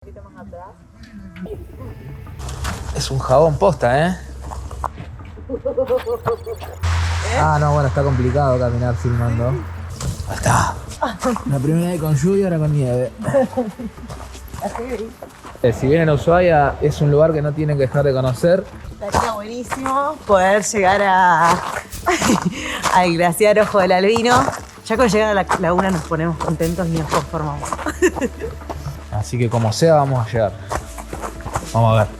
poquito más atrás. Es un jabón posta, ¿eh? Ah, no, bueno, está complicado caminar filmando. Ahí está. La primera vez con lluvia, ahora con nieve. Si vienen a Ushuaia, es un lugar que no tienen que dejar de conocer. Estaría buenísimo poder llegar al glaciar Ojo del Albino. Ya con llegar a la laguna nos ponemos contentos y nos conformamos. Así que como sea, vamos a llegar. Vamos a ver.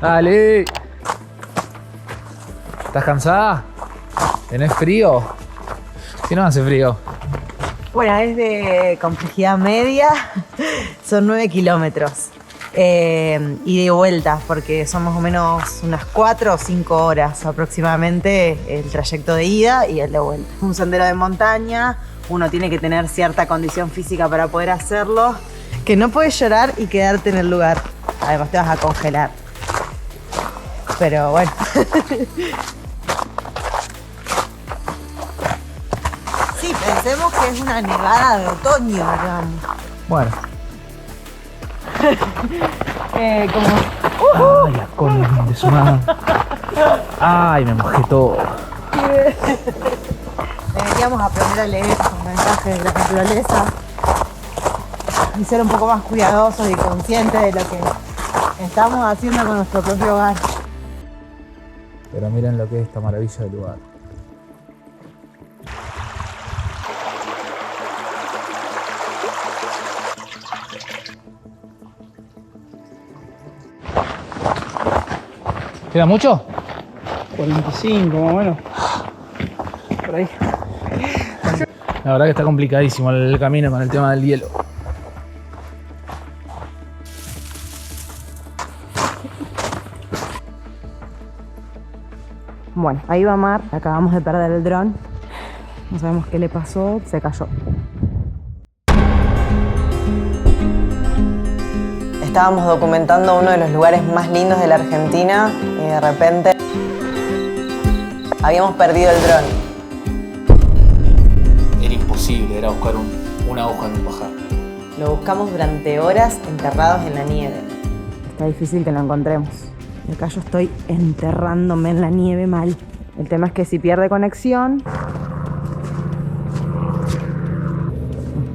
Dale. ¿Estás cansada? ¿Tenés frío? ¿Qué no hace frío? Bueno, es de complejidad media, son 9 kilómetros. Y de vuelta, porque son más o menos unas 4 o 5 horas aproximadamente el trayecto de ida y el de vuelta. Un sendero de montaña, uno tiene que tener cierta condición física para poder hacerlo, que no puedes llorar y quedarte en el lugar, además te vas a congelar. Pero bueno. Sí, pensemos que es una nevada de otoño, digamos. Bueno. Como... Ay, la concha de su madre. Ay, me mojé todo. Deberíamos aprender a leer los mensajes de la naturaleza y ser un poco más cuidadosos y conscientes de lo que estamos haciendo con nuestro propio hogar. Pero miren lo que es esta maravilla de lugar. ¿Queda mucho? 45 más o menos. Por ahí. La verdad que está complicadísimo el camino con el tema del hielo. Bueno, ahí va Mar, acabamos de perder el dron. No sabemos qué le pasó, se cayó. Estábamos documentando uno de los lugares más lindos de la Argentina y de repente habíamos perdido el dron. Era imposible, era buscar una hoja en un pajar. Lo buscamos durante horas enterrados en la nieve. Está difícil que lo encontremos. Y acá yo estoy enterrándome en la nieve mal. El tema es que si pierde conexión...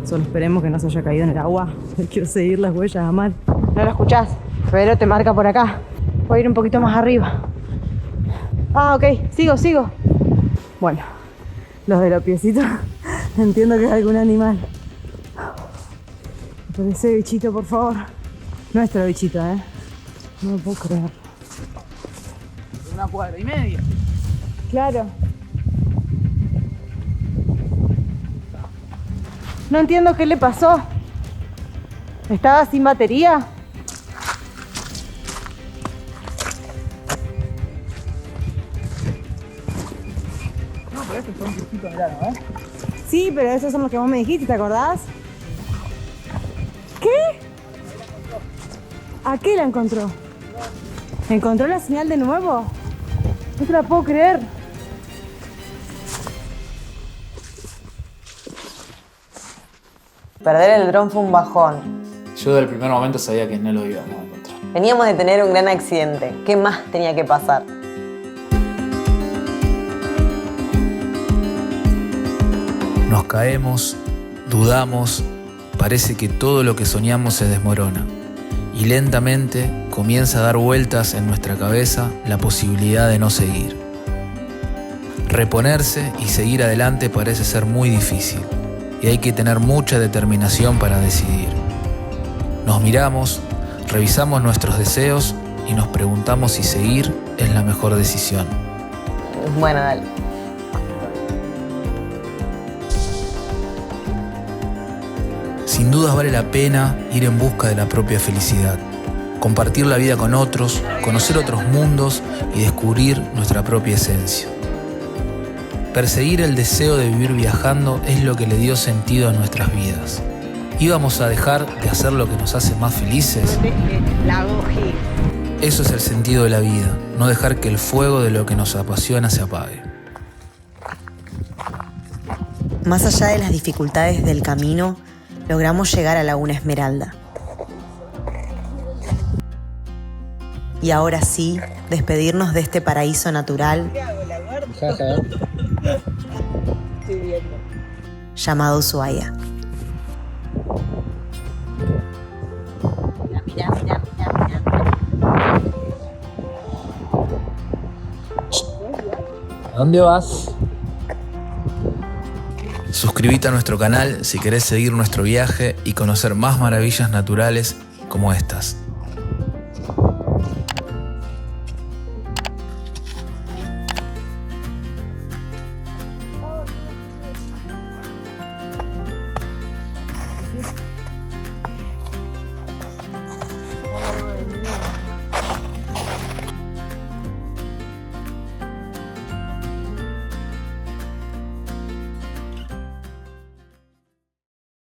Solo esperemos que no se haya caído en el agua. Quiero seguir las huellas a Mar. No lo escuchás, pero te marca por acá. Voy a ir un poquito más arriba. Ah, ok, sigo. Bueno, los de los piecitos, entiendo que es algún animal. Por ese bichito, por favor. Nuestro bichito, ¿eh? No lo puedo creer. 1,5 cuadras. Claro. No entiendo qué le pasó. ¿Estaba sin batería? No, pero estos son piecitos de lana, ¿eh? Sí, pero esos son los que vos me dijiste, ¿te acordás? ¿Qué? ¿A qué la encontró? ¿Encontró la señal de nuevo? No te la puedo creer. Perder el dron fue un bajón. Yo desde el primer momento sabía que no lo íbamos a encontrar. Veníamos de tener un gran accidente. ¿Qué más tenía que pasar? Nos caemos, dudamos, parece que todo lo que soñamos se desmorona y lentamente comienza a dar vueltas en nuestra cabeza la posibilidad de no seguir. Reponerse y seguir adelante parece ser muy difícil y hay que tener mucha determinación para decidir. Nos miramos, revisamos nuestros deseos y nos preguntamos si seguir es la mejor decisión. Bueno, dale. Sin dudas vale la pena ir en busca de la propia felicidad, compartir la vida con otros, conocer otros mundos y descubrir nuestra propia esencia. Perseguir el deseo de vivir viajando es lo que le dio sentido a nuestras vidas. ¿Íbamos a dejar de hacer lo que nos hace más felices? Eso es el sentido de la vida, no dejar que el fuego de lo que nos apasiona se apague. Más allá de las dificultades del camino, logramos llegar a Laguna Esmeralda. Y ahora sí, despedirnos de este paraíso natural llamado Ushuaia. ¿A dónde vas? Suscríbete a nuestro canal si querés seguir nuestro viaje y conocer más maravillas naturales como estas.